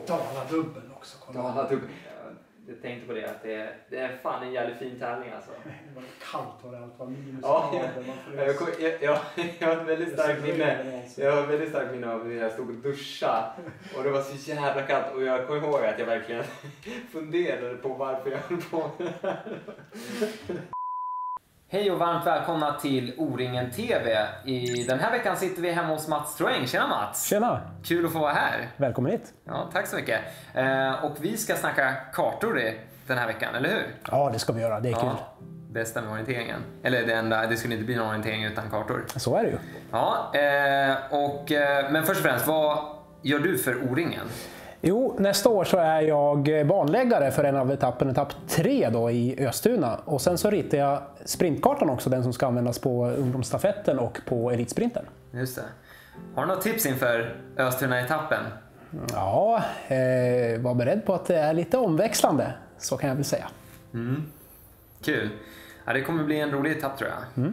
Daladubbel också. Daladubbel. Jag tänkte på det, att det är fan en jävligt fin tävling alltså. Det var kallt och allt var minus. Ja, jag har ett väldigt starkt minne. Jag har ett väldigt starkt minne av när jag stod och duschade. Och det var så jävla kallt. Och jag kommer ihåg att jag verkligen funderade på varför jag höll på med det här. Hej och varmt välkomna till O-ringen TV. I den här veckan sitter vi hemma hos Mats Troeng. Tjena Mats! Tjena! Kul att få vara här. Välkommen hit. Ja, tack så mycket. Och vi ska snacka kartor den här veckan, eller hur? Ja, det ska vi göra. Det är kul. Bästa med orienteringen. Eller det skulle inte bli någon orientering utan kartor. Så är det ju. Ja, men först och främst, vad gör du för O-ringen? Jo, nästa år så är jag banläggare för en av etapp 3 då i Östuna. Och sen så ritar jag sprintkartan också, den som ska användas på ungdomsstafetten och på elitsprinten. Just det. Har du något tips inför Östuna-etappen? Ja, var beredd på att det är lite omväxlande, så kan jag väl säga. Kul. Ja, det kommer bli en rolig etapp tror jag.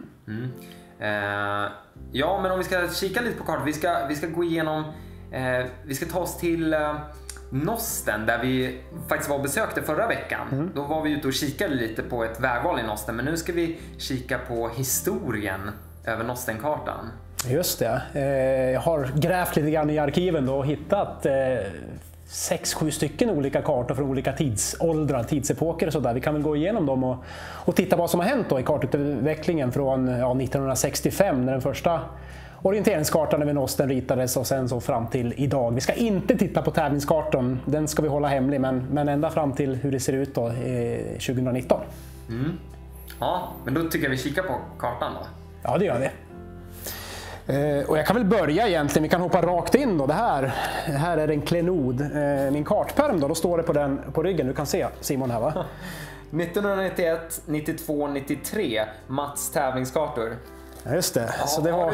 Ja, men om vi ska kika lite på kartan. Vi ska gå igenom... vi ska ta oss till Nosten där vi faktiskt var och besökte förra veckan. Då var vi ute och kikade lite på ett vägval i Nosten. Men nu ska vi kika på historien över Nostenkartan. Just det. Jag har grävt lite grann i arkiven då och hittat 6-7 stycken olika kartor från olika tidsåldrar, tidsepoker och sådär. Vi kan väl gå igenom dem och titta vad som har hänt då i kartutvecklingen från 1965 när den första orienteringskartan över Nosten ritades och sen så fram till idag. Vi ska inte titta på tävlingskartan, den ska vi hålla hemlig, men ända fram till hur det ser ut då 2019. Ja, men då tycker jag vi kikar på kartan då. Ja, det gör vi. Och jag kan väl börja egentligen, vi kan hoppa rakt in då. Det här är en klenod, min kartperm då står det på ryggen, du kan se Simon här va? 1991, 92, 93 Mats tävlingskartor. Ja, just det. Ja, så det har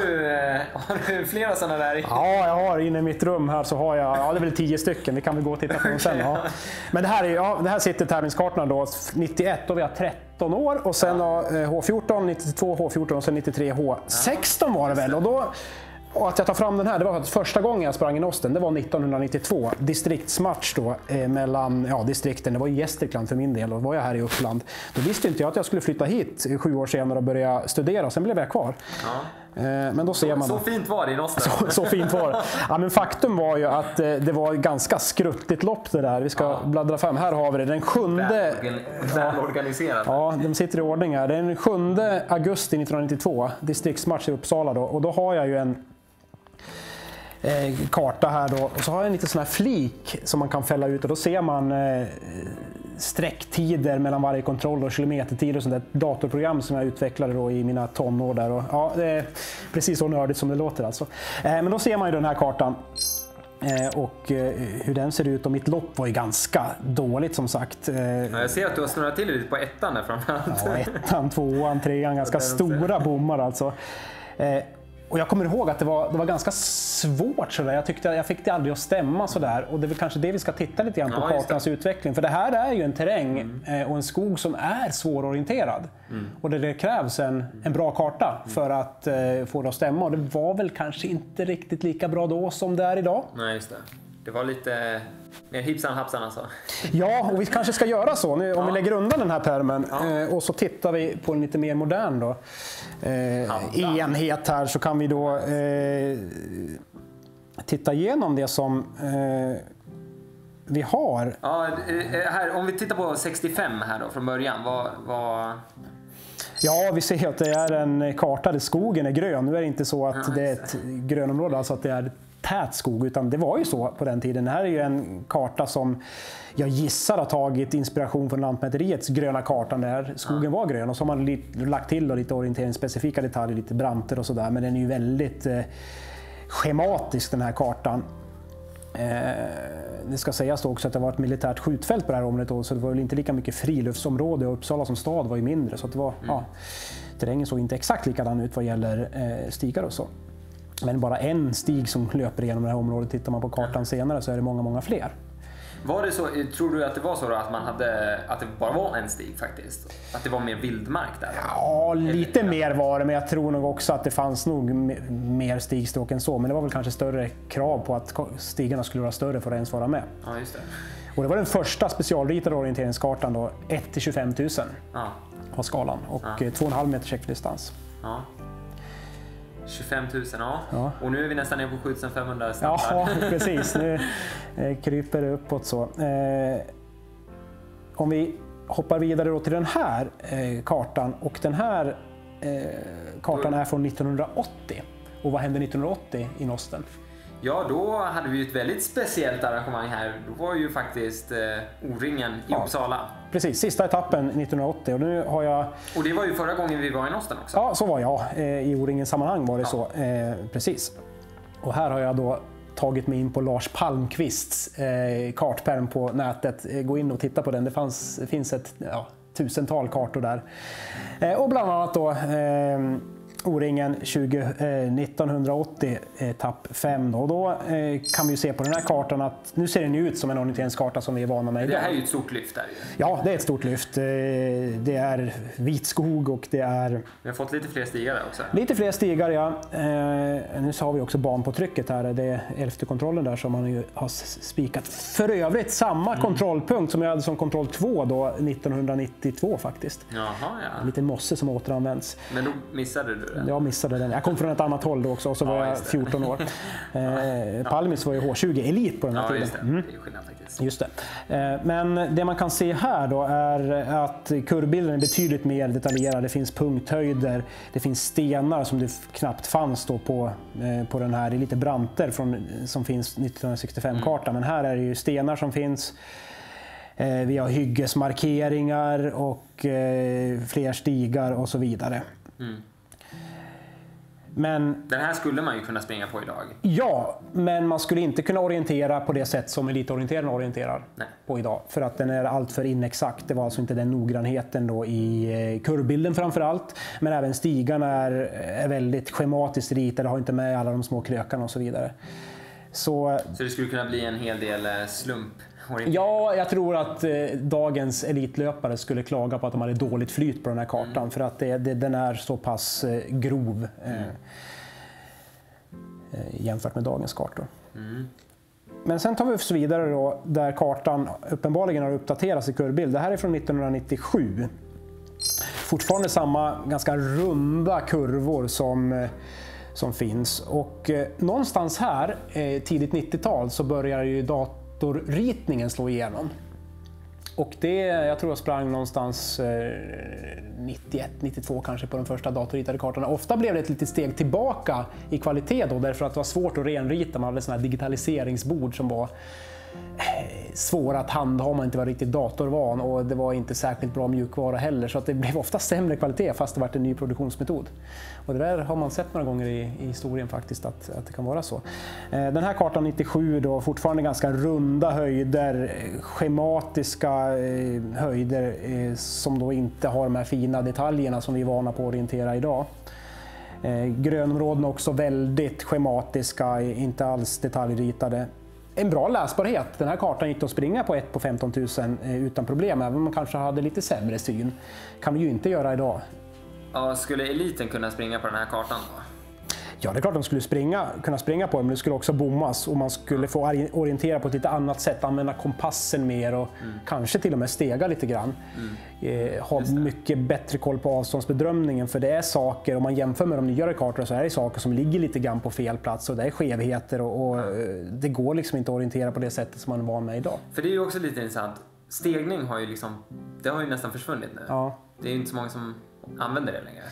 du flera sådana där? Ja, jag har inne i mitt rum här så har jag, det är väl 10 stycken, vi kan väl gå och titta på dem sen. Ja. Men det här sitter tävlingskartorna då 91 och vi har 13 år och sen H14, 92 H14 och sen 93 H16 var det väl. Och att jag tar fram den här, det var första gången jag sprang i Nosten, det var 1992, distriktsmatch då mellan distrikten, det var i Gästrikland för min del och var jag här i Uppland. Då visste inte jag att jag skulle flytta hit 7 år senare och börja studera och sen blev jag kvar. Men då ser man så fint var det i Nosten. Så fint var det. Ja, men faktum var ju att det var ganska skruttigt lopp det där. Vi ska bläddra fram, här har vi det, den 7:e... Väl organiserat. Ja, de sitter i ordning här. Den 7 augusti 1992, distriktsmatch i Uppsala då, och då har jag ju en karta här då, och så har jag en liten sån här flik som man kan fälla ut och då ser man sträcktider mellan varje kontroll och kilometertider och sånt där datorprogram som jag utvecklade då i mina tonår där och det är precis så nördigt som det låter alltså. Men då ser man ju den här kartan och hur den ser ut och mitt lopp var ju ganska dåligt som sagt. Jag ser att du har snurrat till lite på ettan där framförallt. Ja, ettan, tvåan, trean, ganska stora bommar alltså. Och jag kommer ihåg att det var ganska svårt sådär. Jag fick det aldrig att stämma sådär. Och det är väl kanske det vi ska titta lite grann på kartans utveckling. För det här är ju en terräng och en skog som är svårorienterad. Och det krävs en bra karta för att få det att stämma. Och det var väl kanske inte riktigt lika bra då som det är idag. Nej, just det. Det var lite mer hipsan hapsan alltså. Ja, och vi kanske ska göra så nu, om vi lägger undan den här pärmen och så tittar vi på en lite mer modern då, enhet här, så kan vi då titta igenom det som vi har. Ja, här, om vi tittar på 65 här då från början, vad... Ja, vi ser att det är en karta där skogen är grön. Nu är det inte så att det är ett grönområde, alltså att det är tät skog, utan det var ju så på den tiden. Det här är ju en karta som jag gissar har tagit inspiration från Lantmäteriets gröna kartan där skogen var grön, och så har man lagt till då lite orienteringsspecifika detaljer, lite branter och sådär, men den är ju väldigt schematisk den här kartan. Det ska sägas då också att det var ett militärt skjutfält på det här området då, så det var väl inte lika mycket friluftsområde, och Uppsala som stad var ju mindre, så att det var, terrängen såg inte exakt likadan ut vad gäller stigar och så. Men bara en stig som löper igenom det här området. Tittar man på kartan senare så är det många fler. Var det så, tror du att det var så då, att det bara var en stig faktiskt? Att det var mer vildmark där? Ja, lite mer var det, men jag tror nog också att det fanns nog mer stigstråk än så. Men det var väl kanske större krav på att stigarna skulle vara större för att ens vara med. Ja, just det. Och det var den första specialritade orienteringskartan då, 1-25 000 var skalan och 2,5 meter checkdistans. Ja. 25 000, ja. Och nu är vi nästan nere på 7500 snabbt. Ja, precis. Nu kryper det uppåt så. Om vi hoppar vidare då till den här kartan, och den här kartan är från 1980. Och vad hände 1980 i Nosten? Ja, då hade vi ett väldigt speciellt arrangemang här. Då var ju faktiskt O-ringen i Uppsala. Precis, sista etappen 1980. Och nu har jag... Och det var ju förra gången vi var i Nosten också. Ja, så var jag. I O-ringens sammanhang var det så. Precis. Och här har jag då tagit mig in på Lars Palmqvists kartpärm på nätet. Gå in och titta på den. Det finns ett tusental kartor där. Och bland annat då... O-ringen 1980 etapp 5 då. Och då kan vi ju se på den här kartan att nu ser den ut som en orienteringskarta som vi är vana med idag. Det här är ju ett stort lyft där ju. Ja, det är ett stort lyft. Det är vit skog och det är... Vi har fått lite fler stigar där också. Lite fler stigar, ja. Nu så har vi också ban på trycket här. Det är 11:e kontrollen där som man ju har spikat. För övrigt samma kontrollpunkt som jag hade som kontroll 2 då 1992 faktiskt. Jaha, ja. En liten mosse som återanvänds. Men då missade du den? Jag missade den. Jag kom från ett annat håll då också och så var jag 14 år. Palmis var ju H20 elit på den här tiden. Just det. Det är skillnad faktiskt. Just det. Men det man kan se här då är att kurvbilden är betydligt mer detaljerad. Det finns punkthöjder, det finns stenar som det knappt fanns då på den här. Det är lite branter som finns 1965-kartan, men här är det ju stenar som finns. Vi har hyggesmarkeringar och fler stigar och så vidare. Men, den här skulle man ju kunna springa på idag. Ja, men man skulle inte kunna orientera på det sätt som elitorienterarna orienterar på idag. För att den är alltför inexakt. Det var alltså inte den noggrannheten då i kurvbilden framför allt. Men även stigarna är väldigt schematiskt ritade, har inte med alla de små krökarna och så vidare. Så det skulle kunna bli en hel del slump? Ja, jag tror att dagens elitlöpare skulle klaga på att de hade dåligt flyt på den här kartan. För att den är så pass grov jämfört med dagens kartor. Men sen tar vi oss vidare då, där kartan uppenbarligen har uppdaterats i kurvbild. Det här är från 1997. Fortfarande samma ganska runda kurvor som finns. Och någonstans här, tidigt 90-tal, så börjar ju datorritningen slå igenom. Och jag tror jag sprang någonstans 91-92 kanske på de första datorritade kartorna. Ofta blev det ett litet steg tillbaka i kvalitet då, därför att det var svårt att renrita. Man hade sådana här digitaliseringsbord som var svåra att handha om man inte var riktigt datorvan, och det var inte särskilt bra mjukvara heller, så att det blev ofta sämre kvalitet fast det var en ny produktionsmetod. Och det där har man sett några gånger i historien faktiskt, att det kan vara så. Den här kartan 97 då, fortfarande ganska runda höjder, schematiska höjder som då inte har de här fina detaljerna som vi är vana på att orientera idag. Grönområden också väldigt schematiska, inte alls detaljritade. En bra läsbarhet. Den här kartan gick att springa på 1 på 15 000 utan problem, även om man kanske hade lite sämre syn. Kan vi ju inte göra idag. Ja, skulle eliten kunna springa på den här kartan då? Ja, det är klart de skulle kunna springa på den, men det skulle också bommas och man skulle få orientera på ett lite annat sätt, använda kompassen mer och kanske till och med stega lite grann. Ha mycket bättre koll på avståndsbedömningen, för det är saker, om man jämför med de nyare kartorna, så är det saker som ligger lite grann på fel plats och det är skevheter och det går liksom inte att orientera på det sättet som man är van med idag. För det är ju också lite intressant. Stegning har ju det har ju nästan försvunnit nu. Ja. Det är ju inte så många som använder det längre.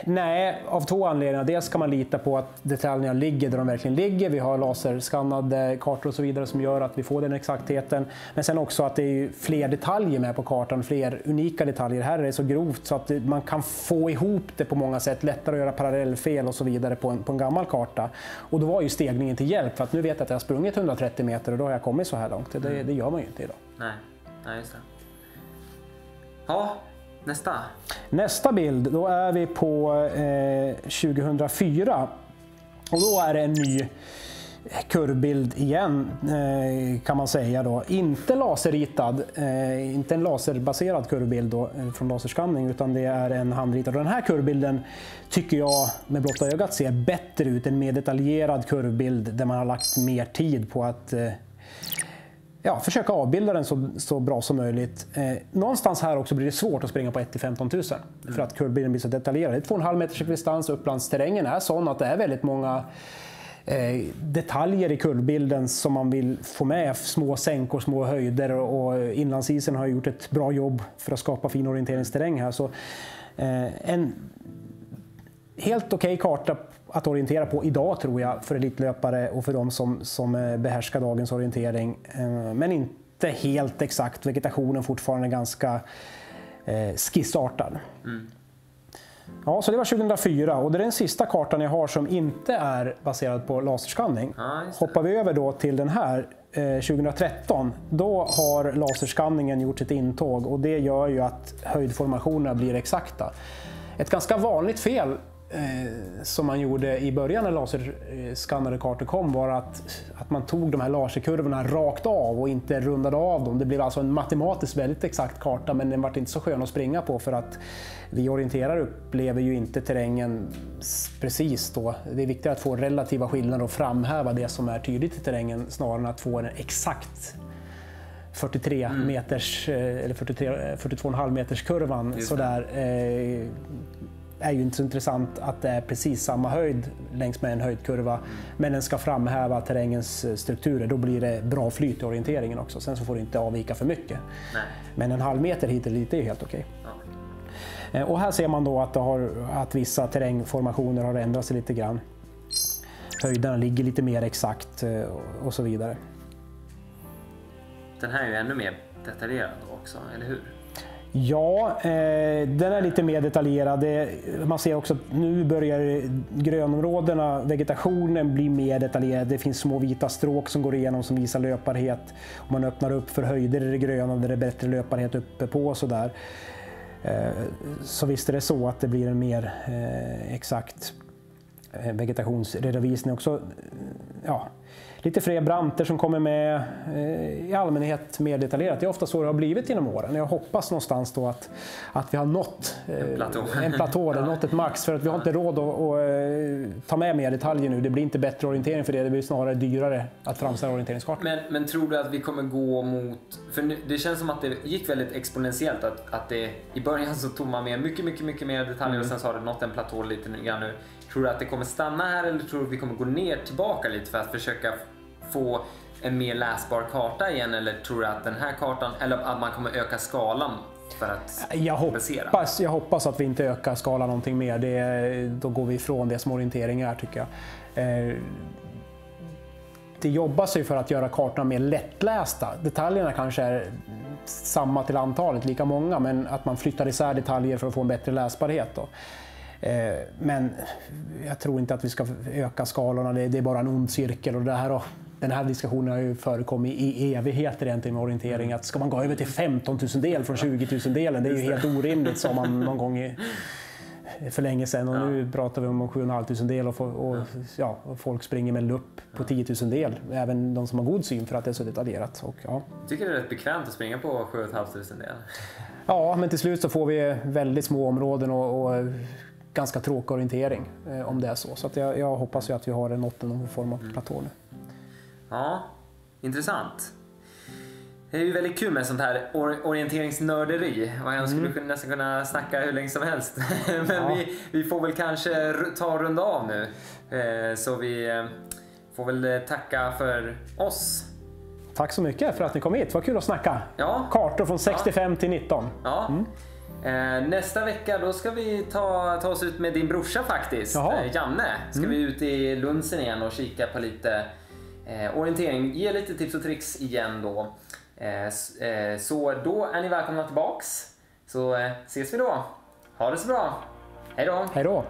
Nej, av två anledningar. Dels kan man lita på att detaljerna ligger där de verkligen ligger. Vi har laserskannade kartor och så vidare som gör att vi får den exaktheten. Men sen också att det är fler detaljer med på kartan, fler unika detaljer. Här är det så grovt så att man kan få ihop det på många sätt. Lättare att göra parallellfel och så vidare på en gammal karta. Och då var ju stegningen till hjälp, för att nu vet jag att jag har sprungit 130 meter och då har jag kommit så här långt. Det gör man ju inte idag. Nej, just det. Ja. Nästa bild, då är vi på 2004 och då är det en kurvbild igen kan man säga då. Inte laserritad, inte en laserbaserad kurvbild då, från laserskanning, utan det är en handritad. Och den här kurvbilden tycker jag med blotta ögat ser bättre ut, en mer detaljerad kurvbild där man har lagt mer tid på att försöka avbilda den så bra som möjligt. Någonstans här också blir det svårt att springa på 1-15 000 för att kurvbilden blir så detaljerad. Det är 2,5 meters distans, upplandsterrängen är sån att det är väldigt många detaljer i kurvbilden som man vill få med, små sänkor, små höjder, och inlandsisen har gjort ett bra jobb för att skapa fin orienteringsterräng här. Så en helt okej karta att orientera på idag tror jag för elitlöpare och för de som behärskar dagens orientering, men inte helt exakt. Vegetationen fortfarande ganska skissartad. Ja, så det var 2004 och det är den sista kartan jag har som inte är baserad på laserskanning. Hoppar vi över då till den här 2013, då har laserskanningen gjort sitt intåg och det gör ju att höjdformationerna blir exakta. Ett ganska vanligt fel som man gjorde i början när laserskannade kartor kom var att man tog de här laserkurvorna rakt av och inte rundade av dem. Det blev alltså en matematiskt väldigt exakt karta, men den var inte så skön att springa på för att vi orienterare upplever ju inte terrängen precis då. Det är viktigt att få relativa skillnader och framhäva det som är tydligt i terrängen snarare än att få en exakt 43 meters eller 42,5 meters kurvan sådär. Är ju inte så intressant att det är precis samma höjd längs med en höjdkurva, men den ska framhäva terrängens strukturer. Då blir det bra flyt i orienteringen också. Sen så får det inte avvika för mycket. Nej. Men en halv meter hit eller dit är helt okej. Ja. Och här ser man då att vissa terrängformationer har ändrat sig lite grann. Höjderna ligger lite mer exakt och så vidare. Den här är ju ännu mer detaljerad också, eller hur? Ja, den är lite mer detaljerad. Man ser också att nu börjar grönområdena, vegetationen blir mer detaljerad. Det finns små vita stråk som går igenom som visar löparhet. Och man öppnar upp för höjder i det gröna där det är bättre löparhet uppe på och sådär. Så visst är det så att det blir en mer exakt vegetationsredovisning också. Ja. Lite fler branter som kommer med, i allmänhet mer detaljerat. Det är ofta så det har blivit genom åren. Jag hoppas någonstans då att vi har nått en platå eller nått ett max. För att vi har inte råd att ta med mer detaljer nu. Det blir inte bättre orientering för det. Det blir snarare dyrare att framställa orienteringskartor. Men tror du att vi kommer gå mot... För nu, det känns som att det gick väldigt exponentiellt. Att det, i början så tog man med mycket mer detaljer och sen så har det nått en platå lite grann nu. Tror du att det kommer stanna här eller tror du att vi kommer gå ner tillbaka lite för att försöka få en mer läsbar karta igen, eller tror du att den här kartan, eller att man kommer öka skalan för att basera? Jag hoppas att vi inte ökar skalan någonting mer. Då går vi ifrån det som orientering är, tycker jag. Det jobbas ju för att göra kartorna mer lättlästa. Detaljerna kanske är samma till antalet, lika många, men att man flyttar isär detaljer för att få en bättre läsbarhet då. Men jag tror inte att vi ska öka skalorna, det är bara en ond cirkel och den här diskussionen har ju förekommit i evigheter egentligen med orientering. Att ska man gå över till 15 000 del från 20 000 delen, det är ju helt orimligt, sa man någon gång för länge sedan. Och nu pratar vi om 7 500 del och folk springer med lupp på 10 000 del. Även de som har god syn för att det är så detaljerat. Och, Jag tycker det är rätt bekvämt att springa på 7 500 del. Ja, men till slut så får vi väldigt små områden och ganska tråkig orientering om det är så. Så att jag hoppas ju att vi har någon form av platå nu. Ja, intressant. Det är ju väldigt kul med sånt här orienteringsnörderi. Man skulle nästan kunna snacka hur länge som helst. Men vi får väl kanske ta en runda av nu. Så vi får väl tacka för oss. Tack så mycket för att ni kom hit. Vad kul att snacka. Ja. Kartor från 65 till 19. Ja. Nästa vecka då ska vi ta oss ut med din brorsa faktiskt. Janne. Ska vi ut i Lunsen igen och kika på lite orientering. Ge lite tips och tricks igen då. Så då är ni välkomna tillbaks. Så ses vi då. Ha det så bra. Hej då. Hej då.